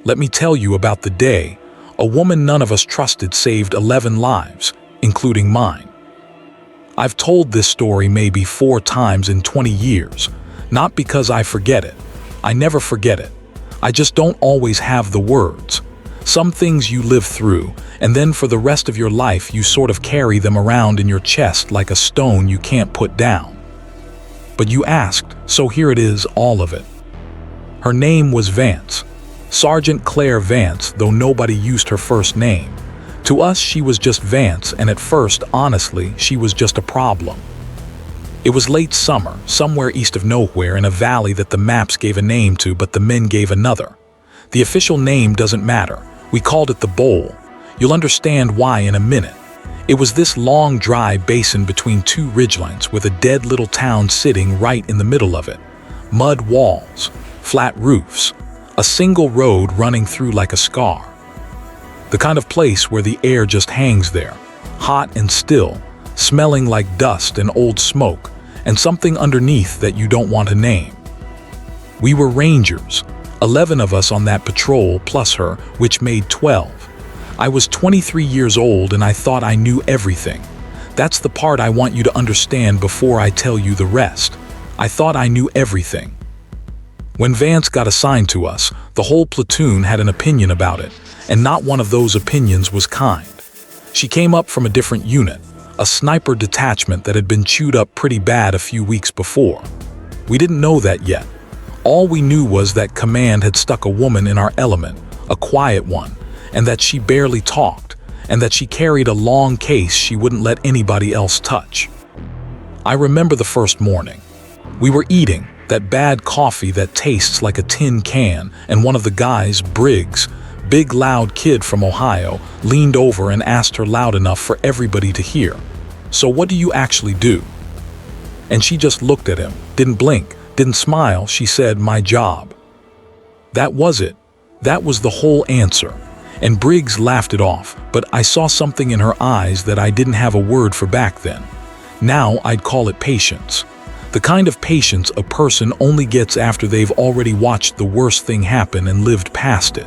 Let me tell you about the day a woman none of us trusted saved 11 lives, including mine. I've told this story maybe 4 times in 20 years, not because I forget it. I never forget it. I just don't always have the words. Some things you live through, and then for the rest of your life you sort of carry them around in your chest like a stone you can't put down. But you asked, so here it is, all of it. Her name was Vance. Sergeant Claire Vance, though nobody used her first name. To us, she was just Vance, and at first, honestly, she was just a problem. It was late summer, somewhere east of nowhere in a valley that the maps gave a name to, but the men gave another. The official name doesn't matter. We called it the Bowl. You'll understand why in a minute. It was this long, dry basin between 2 ridgelines with a dead little town sitting right in the middle of it. Mud walls, flat roofs, a single road running through like a scar. The kind of place where the air just hangs there, hot and still, smelling like dust and old smoke, and something underneath that you don't want to name. We were rangers, 11 of us on that patrol plus her, which made 12. I was 23 years old and I thought I knew everything. That's the part I want you to understand before I tell you the rest. I thought I knew everything. When Vance got assigned to us, the whole platoon had an opinion about it, and not one of those opinions was kind. She came up from a different unit, a sniper detachment that had been chewed up pretty bad a few weeks before. We didn't know that yet. All we knew was that command had stuck a woman in our element, a quiet one, and that she barely talked, and that she carried a long case she wouldn't let anybody else touch. I remember the first morning. We were eating that bad coffee that tastes like a tin can, and one of the guys, Briggs, big loud kid from Ohio, leaned over and asked her loud enough for everybody to hear, "So what do you actually do?" And she just looked at him, didn't blink, didn't smile. She said, "My job." That was it. That was the whole answer. And Briggs laughed it off, but I saw something in her eyes that I didn't have a word for back then. Now I'd call it patience. The kind of patience a person only gets after they've already watched the worst thing happen and lived past it.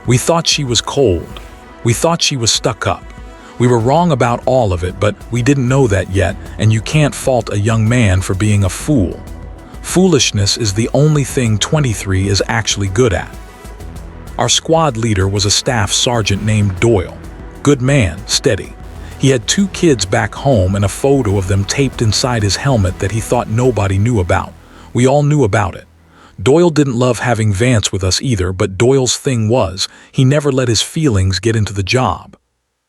We thought she was cold. We thought she was stuck up. We were wrong about all of it, but we didn't know that yet, and you can't fault a young man for being a fool. Foolishness is the only thing 23 is actually good at. Our squad leader was a staff sergeant named Doyle. Good man, steady. He had 2 kids back home and a photo of them taped inside his helmet that he thought nobody knew about. We all knew about it. Doyle didn't love having Vance with us either, but Doyle's thing was, he never let his feelings get into the job.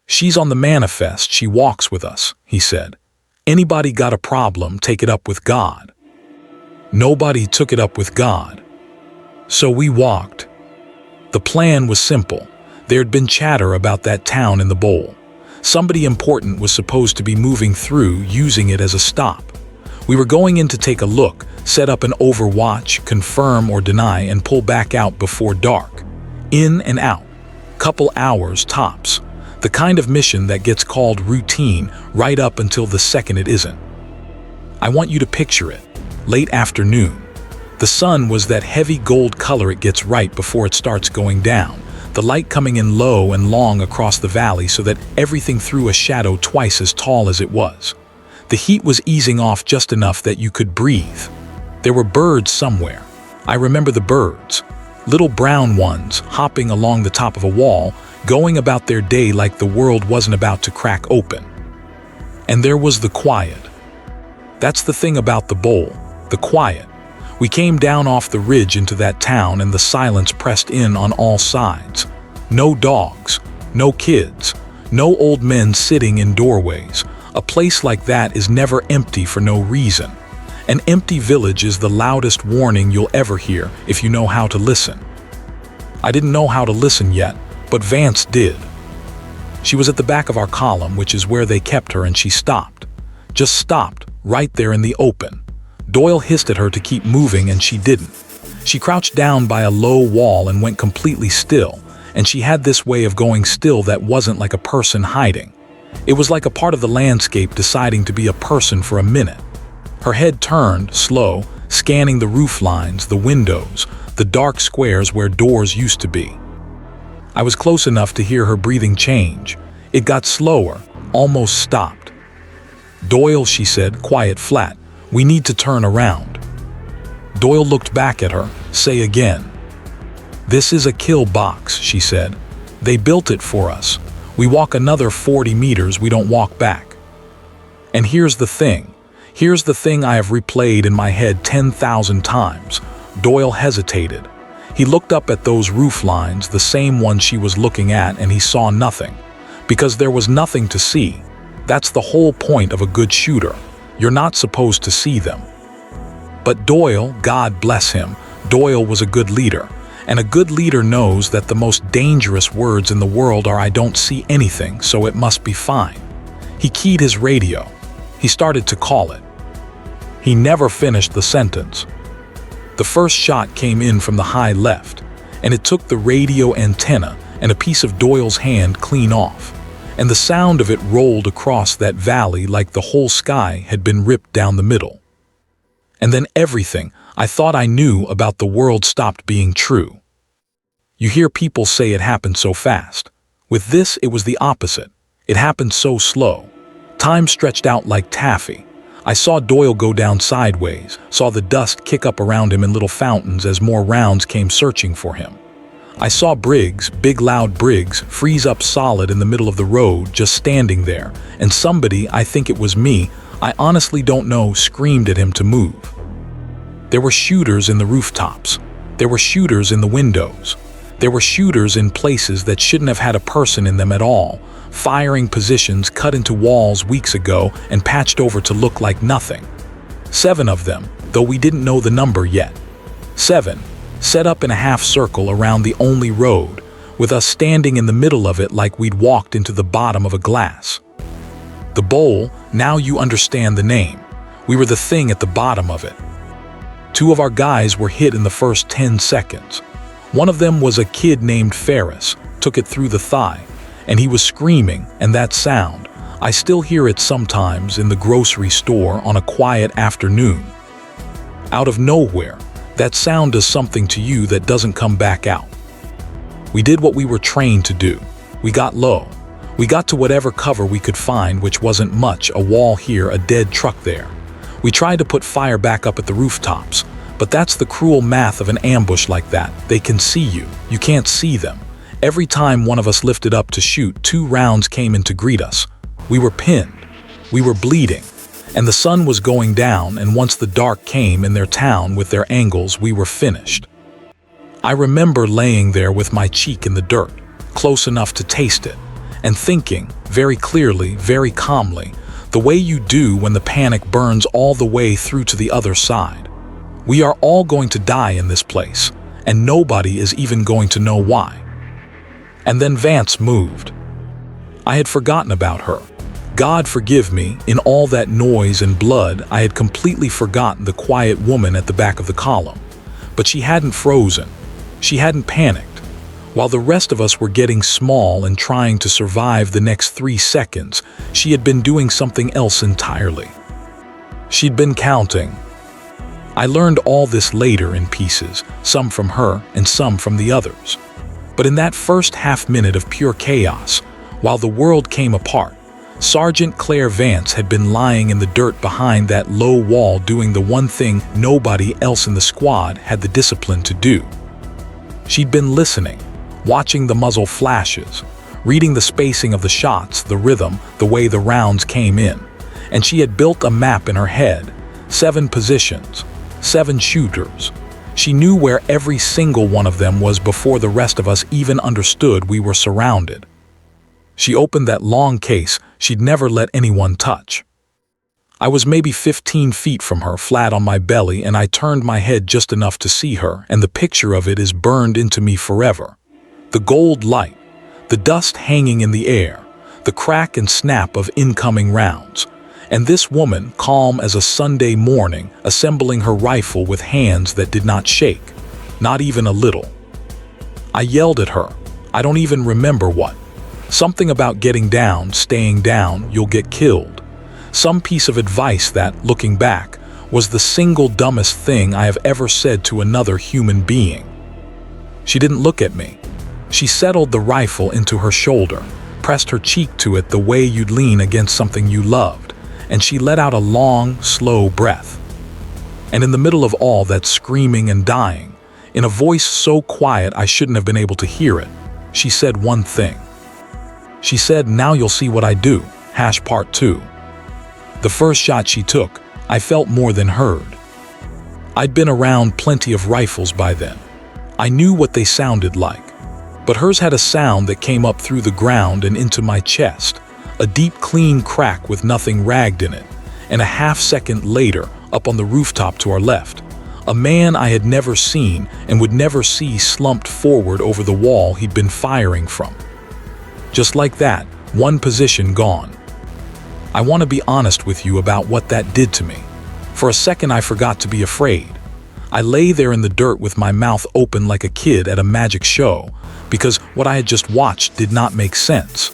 "She's on the manifest, she walks with us," he said. "Anybody got a problem, take it up with God." Nobody took it up with God. So we walked. The plan was simple. There'd been chatter about that town in the Bowl. Somebody important was supposed to be moving through, using it as a stop. We were going in to take a look, set up an overwatch, confirm or deny, and pull back out before dark. In and out. Couple hours tops. The kind of mission that gets called routine right up until the second it isn't. I want you to picture it. Late afternoon. The sun was that heavy gold color it gets right before it starts going down. The light coming in low and long across the valley so that everything threw a shadow twice as tall as it was. The heat was easing off just enough that you could breathe. There were birds somewhere. I remember the birds. Little brown ones hopping along the top of a wall, going about their day like the world wasn't about to crack open. And there was the quiet. That's the thing about the Bowl, the quiet. We came down off the ridge into that town and the silence pressed in on all sides. No dogs, no kids, no old men sitting in doorways. A place like that is never empty for no reason. An empty village is the loudest warning you'll ever hear if you know how to listen. I didn't know how to listen yet, but Vance did. She was at the back of our column, which is where they kept her, and she stopped. Just stopped, right there in the open. Doyle hissed at her to keep moving, and she didn't. She crouched down by a low wall and went completely still, and she had this way of going still that wasn't like a person hiding. It was like a part of the landscape deciding to be a person for a minute. Her head turned, slow, scanning the roof lines, the windows, the dark squares where doors used to be. I was close enough to hear her breathing change. It got slower, almost stopped. "Doyle," she said, quiet, flat, "we need to turn around." Doyle looked back at her. "Say again." "This is a kill box," she said. "They built it for us. We walk another 40 meters, we don't walk back." And here's the thing I have replayed in my head 10,000 times. Doyle hesitated. He looked up at those roof lines, the same one she was looking at, and he saw nothing. Because there was nothing to see. That's the whole point of a good shooter. You're not supposed to see them. But Doyle, God bless him, Doyle was a good leader. And a good leader knows that the most dangerous words in the world are "I don't see anything, so it must be fine." He keyed his radio. He started to call it. He never finished the sentence. The first shot came in from the high left, and it took the radio antenna and a piece of Doyle's hand clean off, and the sound of it rolled across that valley like the whole sky had been ripped down the middle. And then everything I thought I knew about the world stopped being true. You hear people say it happened so fast. With this, it was the opposite. It happened so slow. Time stretched out like taffy. I saw Doyle go down sideways, saw the dust kick up around him in little fountains as more rounds came searching for him. I saw Briggs, big loud Briggs, freeze up solid in the middle of the road, just standing there, and somebody, I think it was me, I honestly don't know, screamed at him to move. There were shooters in the rooftops. There were shooters in the windows. There were shooters in places that shouldn't have had a person in them at all, firing positions cut into walls weeks ago and patched over to look like nothing. 7 of them, though we didn't know the number yet. 7, set up in a half circle around the only road, with us standing in the middle of it like we'd walked into the bottom of a glass. The bowl, now you understand the name. We were the thing at the bottom of it. 2 of our guys were hit in the first 10 seconds. One of them was a kid named Ferris, took it through the thigh, and he was screaming, and that sound, I still hear it sometimes in the grocery store on a quiet afternoon. Out of nowhere, that sound does something to you that doesn't come back out. We did what we were trained to do. We got low. We got to whatever cover we could find, which wasn't much, a wall here, a dead truck there. We tried to put fire back up at the rooftops, but that's the cruel math of an ambush like that. They can see you. You can't see them. Every time one of us lifted up to shoot, 2 rounds came in to greet us. We were pinned. We were bleeding. And the sun was going down, and once the dark came in their town with their angles, we were finished. I remember laying there with my cheek in the dirt, close enough to taste it, and thinking, very clearly, very calmly, the way you do when the panic burns all the way through to the other side. We are all going to die in this place, and nobody is even going to know why. And then Vance moved. I had forgotten about her. God forgive me, in all that noise and blood, I had completely forgotten the quiet woman at the back of the column. But she hadn't frozen. She hadn't panicked. While the rest of us were getting small and trying to survive the next 3 seconds, she had been doing something else entirely. She'd been counting. I learned all this later in pieces, some from her and some from the others. But in that first half minute of pure chaos, while the world came apart, Sergeant Claire Vance had been lying in the dirt behind that low wall doing the one thing nobody else in the squad had the discipline to do. She'd been listening, watching the muzzle flashes, reading the spacing of the shots, the rhythm, the way the rounds came in. And she had built a map in her head, 7 positions, 7 shooters. She knew where every single one of them was before the rest of us even understood we were surrounded. She opened that long case she'd never let anyone touch. I was maybe 15 feet from her, flat on my belly, and I turned my head just enough to see her, and the picture of it is burned into me forever. The gold light, the dust hanging in the air, the crack and snap of incoming rounds, and this woman, calm as a Sunday morning, assembling her rifle with hands that did not shake, not even a little. I yelled at her. I don't even remember what. Something about getting down, staying down, you'll get killed. Some piece of advice that, looking back, was the single dumbest thing I have ever said to another human being. She didn't look at me. She settled the rifle into her shoulder, pressed her cheek to it the way you'd lean against something you loved, and she let out a long, slow breath. And in the middle of all that screaming and dying, in a voice so quiet I shouldn't have been able to hear it, she said one thing. She said, "Now you'll see what I do, #part 2. The first shot she took, I felt more than heard. I'd been around plenty of rifles by then. I knew what they sounded like. But hers had a sound that came up through the ground and into my chest, a deep, clean crack with nothing ragged in it, and a half-second later, up on the rooftop to our left, a man I had never seen and would never see slumped forward over the wall he'd been firing from. Just like that, one position gone. I want to be honest with you about what that did to me. For a second I forgot to be afraid. I lay there in the dirt with my mouth open like a kid at a magic show, because what I had just watched did not make sense.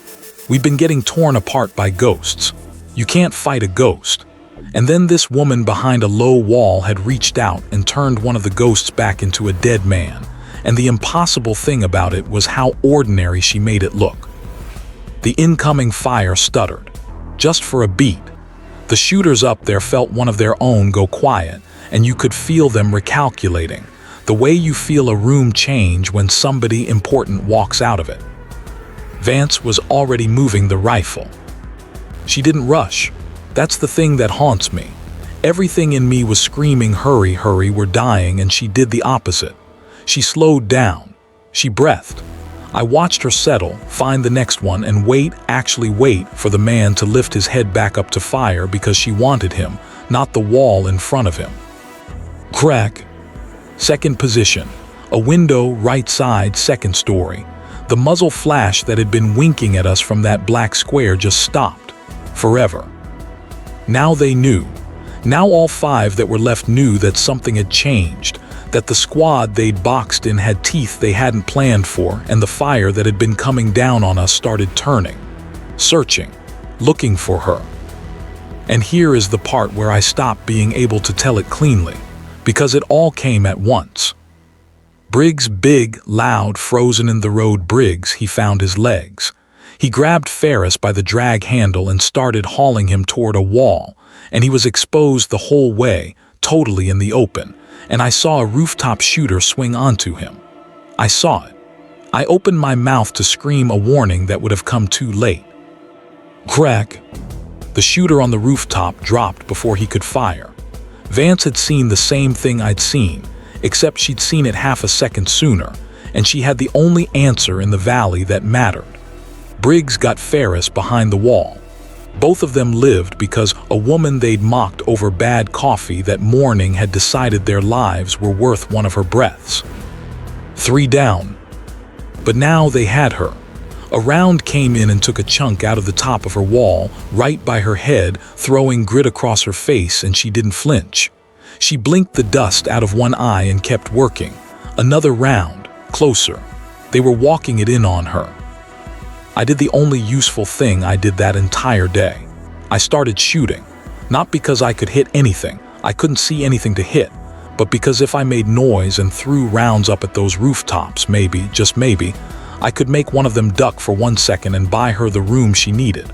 We'd been getting torn apart by ghosts. You can't fight a ghost. And then this woman behind a low wall had reached out and turned one of the ghosts back into a dead man, and the impossible thing about it was how ordinary she made it look. The incoming fire stuttered, just for a beat. The shooters up there felt one of their own go quiet, and you could feel them recalculating, the way you feel a room change when somebody important walks out of it. Vance was already moving the rifle. She didn't rush. That's the thing that haunts me. Everything in me was screaming, "Hurry, hurry, we're dying," and she did the opposite. She slowed down. She breathed. I watched her settle, find the next one, and actually wait for the man to lift his head back up to fire because she wanted him, not the wall in front of him. Crack. Second position. A window, right side, second story. The muzzle flash that had been winking at us from that black square just stopped. Forever. Now they knew. Now all 5 that were left knew that something had changed, that the squad they'd boxed in had teeth they hadn't planned for, and the fire that had been coming down on us started turning, searching, looking for her. And here is the part where I stopped being able to tell it cleanly, because it all came at once. Briggs, big, loud, frozen in the road Briggs, he found his legs. He grabbed Ferris by the drag handle and started hauling him toward a wall, and he was exposed the whole way, totally in the open, and I saw a rooftop shooter swing onto him. I saw it. I opened my mouth to scream a warning that would have come too late. Crack. The shooter on the rooftop dropped before he could fire. Vance had seen the same thing I'd seen, except she'd seen it half a second sooner, and she had the only answer in the valley that mattered. Briggs got Ferris behind the wall. Both of them lived because a woman they'd mocked over bad coffee that morning had decided their lives were worth one of her breaths. 3 down. But now they had her. A round came in and took a chunk out of the top of her wall, right by her head, throwing grit across her face, and she didn't flinch. She blinked the dust out of one eye and kept working. Another round, closer. They were walking it in on her. I did the only useful thing I did that entire day. I started shooting, not because I could hit anything, I couldn't see anything to hit, but because if I made noise and threw rounds up at those rooftops, maybe, just maybe, I could make one of them duck for 1 second and buy her the room she needed.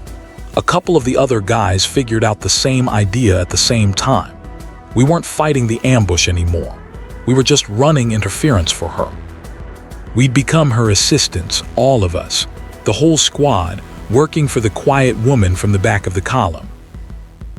A couple of the other guys figured out the same idea at the same time. We weren't fighting the ambush anymore. We were just running interference for her. We'd become her assistants, all of us, the whole squad, working for the quiet woman from the back of the column.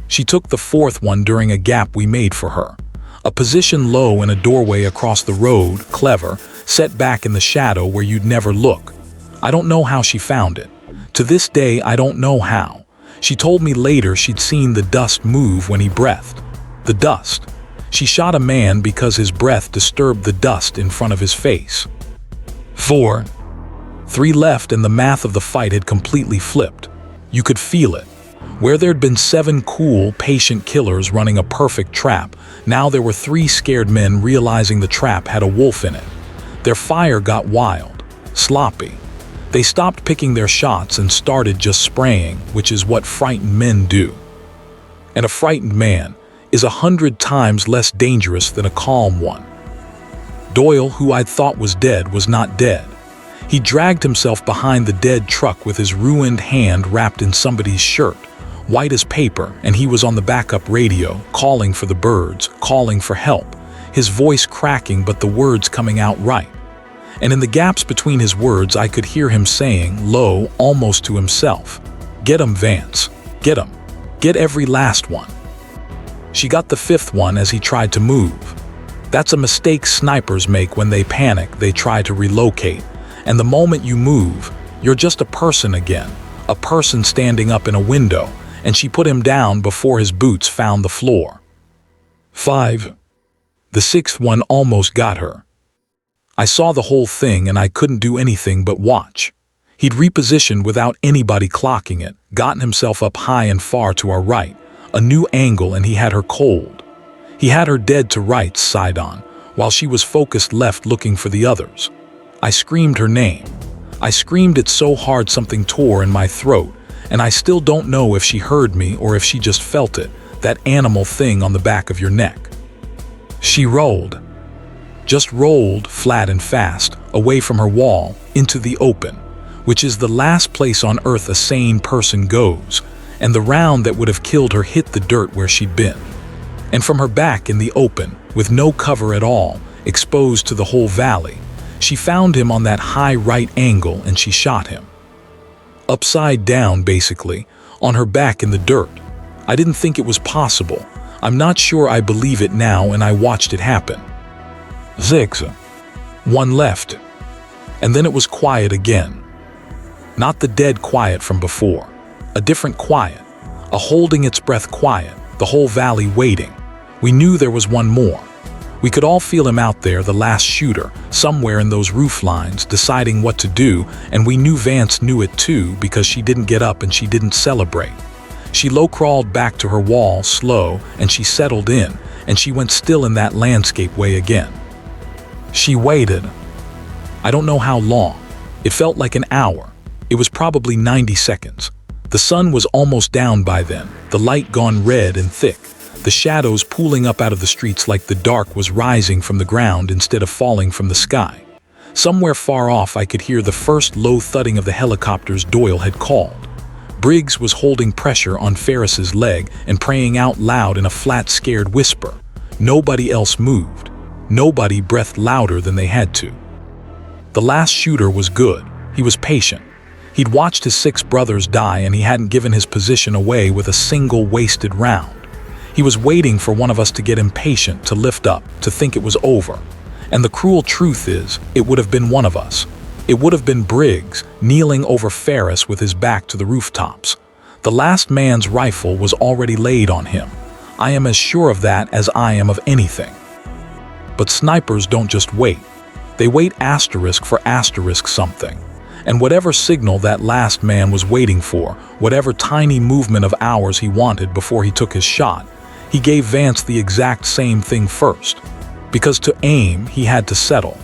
She took the 4th one during a gap we made for her. A position low in a doorway across the road, clever, set back in the shadow where you'd never look. I don't know how she found it. To this day, I don't know how. She told me later she'd seen the dust move when he breathed. The dust. She shot a man because his breath disturbed the dust in front of his face. 4. 3 left, and the math of the fight had completely flipped. You could feel it. Where there'd been 7 cool, patient killers running a perfect trap, now there were 3 scared men realizing the trap had a wolf in it. Their fire got wild, sloppy. They stopped picking their shots and started just spraying, which is what frightened men do. And a frightened man, is 100 times less dangerous than a calm one. Doyle, who I'd thought was dead, was not dead. He dragged himself behind the dead truck with his ruined hand wrapped in somebody's shirt, white as paper, and he was on the backup radio, calling for the birds, calling for help, his voice cracking but the words coming out right. And in the gaps between his words I could hear him saying, low, almost to himself, "Get 'em, Vance. Get 'em. Get every last one." She got the fifth one as he tried to move. That's a mistake snipers make when they panic. They try to relocate, and the moment you move, you're just a person again, a person standing up in a window, and she put him down before his boots found the floor. 5. The sixth one almost got her. I saw the whole thing and I couldn't do anything but watch. He'd repositioned without anybody clocking it, gotten himself up high and far to our right, a new angle, and he had her cold. He had her dead to rights side on, while she was focused left looking for the others. I screamed her name. I screamed it so hard something tore in my throat, and I still don't know if she heard me or if she just felt it, that animal thing on the back of your neck. She rolled. Just rolled, flat and fast, away from her wall, into the open, which is the last place on earth a sane person goes, and the round that would have killed her hit the dirt where she'd been. And from her back in the open, with no cover at all, exposed to the whole valley, she found him on that high right angle and she shot him. Upside down, basically, on her back in the dirt. I didn't think it was possible. I'm not sure I believe it now, and I watched it happen. 6. One left. And then it was quiet again. Not the dead quiet from before. A different quiet. A holding its breath quiet. The whole valley waiting. We knew there was one more. We could all feel him out there, the last shooter, somewhere in those roof lines, deciding what to do, and we knew Vance knew it too because she didn't get up and she didn't celebrate. She low-crawled back to her wall, slow, and she settled in, and she went still in that landscape way again. She waited. I don't know how long. It felt like an hour. It was probably 90 seconds. The sun was almost down by then, the light gone red and thick, the shadows pooling up out of the streets like the dark was rising from the ground instead of falling from the sky. Somewhere far off I could hear the first low thudding of the helicopters Doyle had called. Briggs was holding pressure on Ferris's leg and praying out loud in a flat, scared whisper. Nobody else moved. Nobody breathed louder than they had to. The last shooter was good. He was patient. He'd watched his 6 brothers die and he hadn't given his position away with a single wasted round. He was waiting for one of us to get impatient, to lift up, to think it was over. And the cruel truth is, it would have been one of us. It would have been Briggs, kneeling over Ferris with his back to the rooftops. The last man's rifle was already laid on him. I am as sure of that as I am of anything. But snipers don't just wait. They wait asterisk for asterisk something. And whatever signal that last man was waiting for, whatever tiny movement of hours he wanted before he took his shot, he gave Vance the exact same thing first. Because to aim, he had to settle.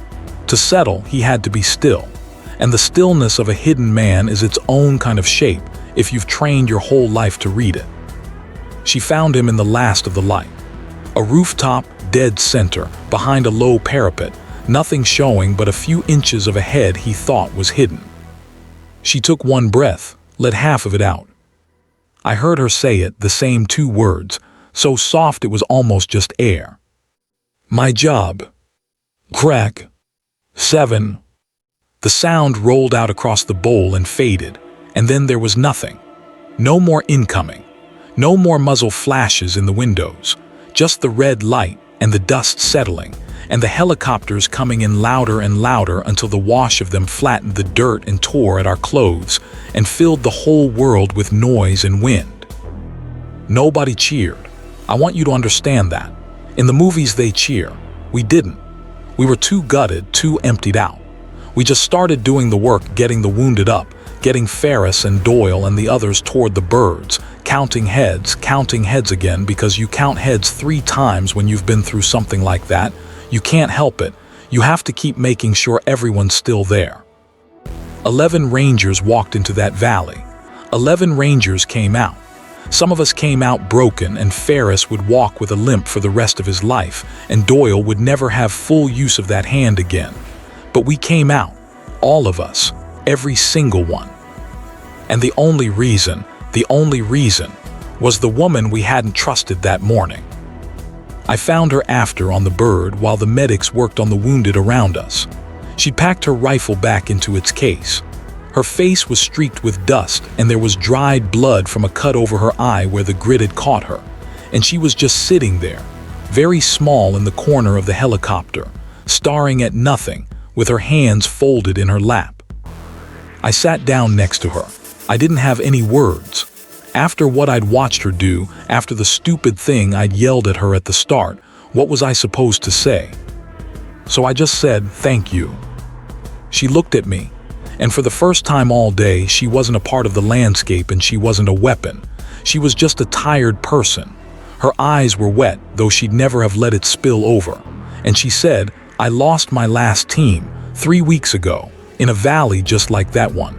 To settle, he had to be still. And the stillness of a hidden man is its own kind of shape if you've trained your whole life to read it. She found him in the last of the light. A rooftop, dead center, behind a low parapet, nothing showing but a few inches of a head he thought was hidden. She took one breath, let half of it out. I heard her say it, the same 2 words, so soft it was almost just air. My job. Crack. 7. The sound rolled out across the bowl and faded, and then there was nothing. No more incoming. No more muzzle flashes in the windows. Just the red light and the dust settling, and the helicopters coming in louder and louder until the wash of them flattened the dirt and tore at our clothes and filled the whole world with noise and wind. Nobody cheered. I want you to understand that. In the movies they cheer. We didn't. We were too gutted, too emptied out. We just started doing the work, getting the wounded up, getting Ferris and Doyle and the others toward the birds, counting heads again, because you count heads 3 times when you've been through something like that. You can't help it. You have to keep making sure everyone's still there. 11 Rangers walked into that valley. 11 Rangers came out. Some of us came out broken, and Ferris would walk with a limp for the rest of his life, and Doyle would never have full use of that hand again. But we came out, all of us, every single one. And the only reason, was the woman we hadn't trusted that morning. I found her after on the bird while the medics worked on the wounded around us. She'd packed her rifle back into its case. Her face was streaked with dust, and there was dried blood from a cut over her eye where the grit had caught her. And she was just sitting there, very small in the corner of the helicopter, staring at nothing, with her hands folded in her lap. I sat down next to her. I didn't have any words. After what I'd watched her do, after the stupid thing I'd yelled at her at the start, what was I supposed to say? So I just said, "Thank you." She looked at me, and for the first time all day, she wasn't a part of the landscape and she wasn't a weapon. She was just a tired person. Her eyes were wet, though she'd never have let it spill over. And she said, "I lost my last team 3 weeks ago, in a valley just like that one."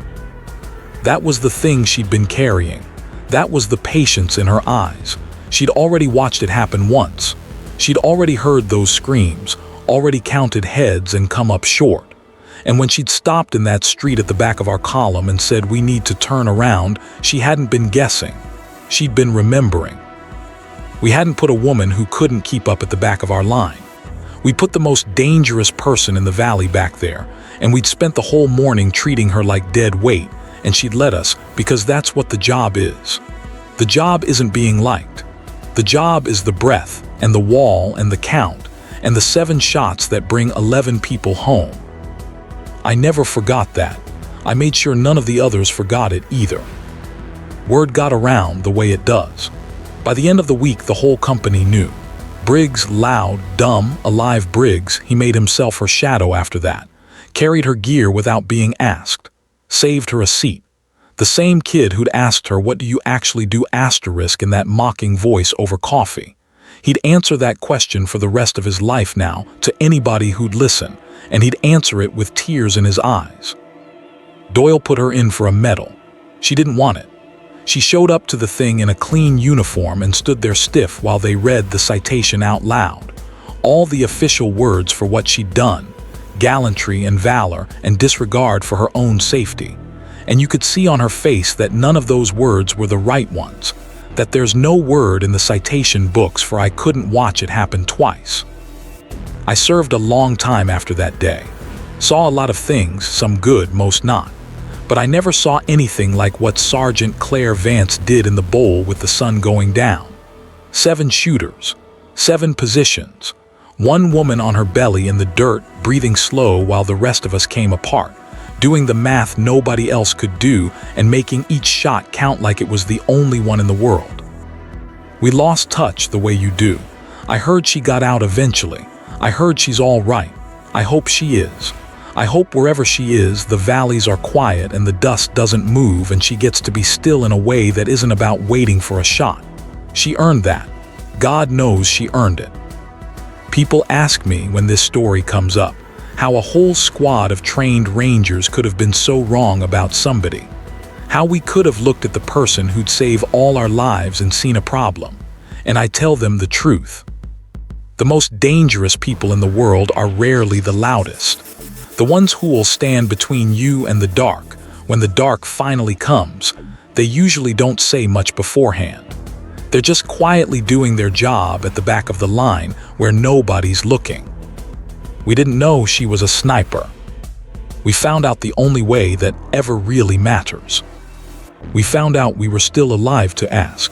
That was the thing she'd been carrying. That was the patience in her eyes. She'd already watched it happen once. She'd already heard those screams, already counted heads and come up short. And when she'd stopped in that street at the back of our column and said we need to turn around, she hadn't been guessing. She'd been remembering. We hadn't put a woman who couldn't keep up at the back of our line. We put the most dangerous person in the valley back there, and we'd spent the whole morning treating her like dead weight, and she'd let us because that's what the job is. The job isn't being liked. The job is the breath, and the wall, and the count, and the 7 shots that bring 11 people home. I never forgot that. I made sure none of the others forgot it either. Word got around the way it does. By the end of the week, the whole company knew. Briggs, loud, dumb, alive Briggs, he made himself her shadow after that. Carried her gear without being asked. Saved her a seat. The same kid who'd asked her, "What do you actually do?" in that mocking voice over coffee. He'd answer that question for the rest of his life now to anybody who'd listen, and he'd answer it with tears in his eyes. Doyle put her in for a medal. She didn't want it. She showed up to the thing in a clean uniform and stood there stiff while they read the citation out loud. All the official words for what she'd done. Gallantry and valor and disregard for her own safety. And you could see on her face that none of those words were the right ones. That there's no word in the citation books for I couldn't watch it happen twice. I served a long time after that day. Saw a lot of things, some good, most not. But I never saw anything like what Sergeant Claire Vance did in the bowl with the sun going down. 7 shooters, 7 positions, 1 woman on her belly in the dirt, breathing slow while the rest of us came apart, doing the math nobody else could do and making each shot count like it was the only one in the world. We lost touch the way you do. I heard she got out eventually. I heard she's all right. I hope she is. I hope wherever she is, the valleys are quiet and the dust doesn't move and she gets to be still in a way that isn't about waiting for a shot. She earned that. God knows she earned it. People ask me when this story comes up, how a whole squad of trained rangers could have been so wrong about somebody. How we could have looked at the person who'd save all our lives and seen a problem. And I tell them the truth. The most dangerous people in the world are rarely the loudest. The ones who will stand between you and the dark. When the dark finally comes, they usually don't say much beforehand. They're just quietly doing their job at the back of the line where nobody's looking. We didn't know she was a sniper. We found out the only way that ever really matters. We found out we were still alive to ask.